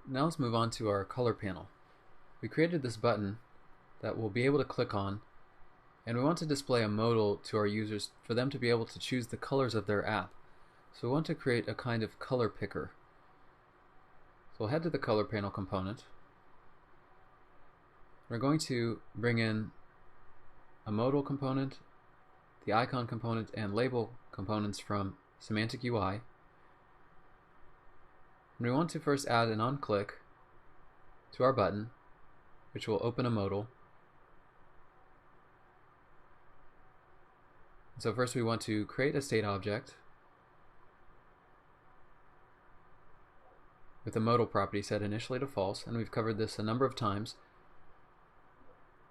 Now let's move on to our color panel. We created this button that we'll be able to click on, and we want to display a modal to our users for them to be able to choose the colors of their app. So we want to create a kind of color picker. So we'll head to the color panel component. We're going to bring in a modal component, the icon component, and label components from Semantic UI. And we want to first add an onClick to our button, which will open a modal. So first we want to create a state object with a modal property set initially to false, and we've covered this a number of times.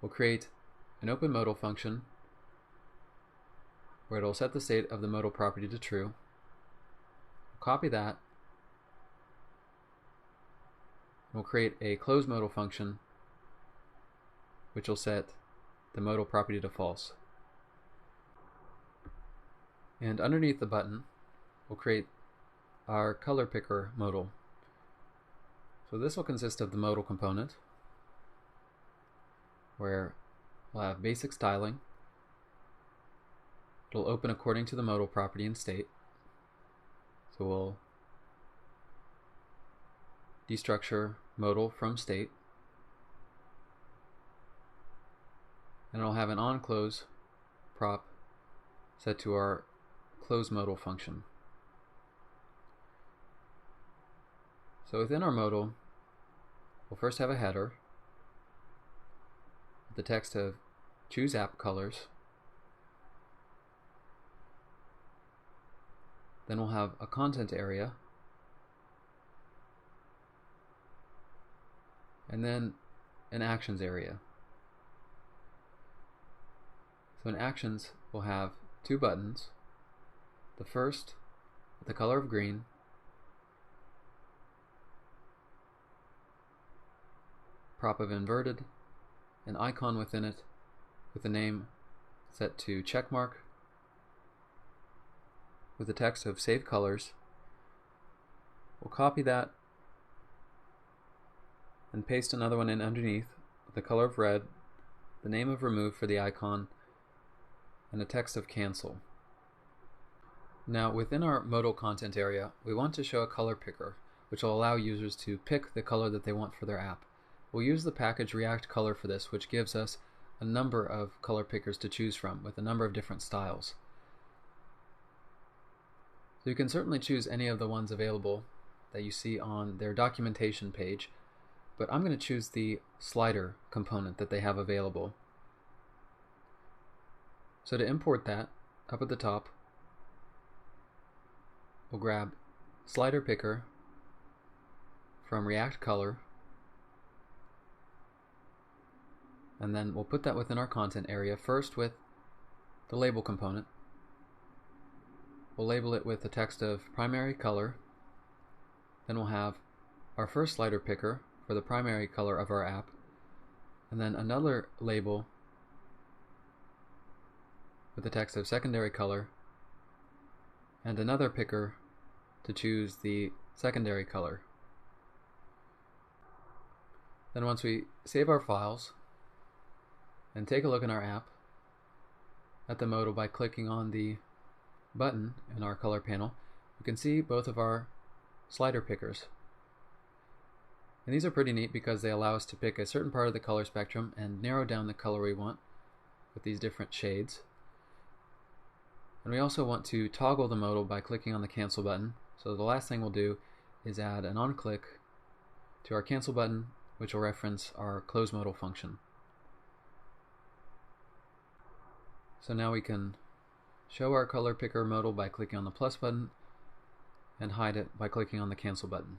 We'll create an open modal function where it'll set the state of the modal property to true. We'll copy that. We'll create a close modal function which will set the modal property to false. And underneath the button, we'll create our color picker modal. So this will consist of the modal component, where we'll have basic styling. It'll open according to the modal property and state. So we'll destructure modal from state, and it'll have an onClose prop set to our close modal function. So within our modal, we'll first have a header with the text of choose app colors. Then we'll have a content area, and then an actions area. So in actions, we'll have two buttons. The first with the color of green, prop of inverted, an icon within it with the name set to checkmark, with the text of save colors. We'll copy that and paste another one in underneath with the color of red, the name of remove for the icon, and a text of cancel. Now within our modal content area, we want to show a color picker, which will allow users to pick the color that they want for their app. We'll use the package React Color for this, which gives us a number of color pickers to choose from with a number of different styles. So you can certainly choose any of the ones available that you see on their documentation page, but I'm going to choose the slider component that they have available. So to import that, up at the top, we'll grab slider picker from React Color, and then we'll put that within our content area, first with the label component. We'll label it with the text of primary color. Then we'll have our first slider picker for the primary color of our app, and then another label with the text of secondary color, and another picker to choose the secondary color. Then once we save our files and take a look in our app at the modal by clicking on the button in our color panel, we can see both of our slider pickers. And these are pretty neat because they allow us to pick a certain part of the color spectrum and narrow down the color we want with these different shades. And we also want to toggle the modal by clicking on the cancel button. So the last thing we'll do is add an onClick to our cancel button, which will reference our close modal function. So now we can show our color picker modal by clicking on the plus button and hide it by clicking on the cancel button.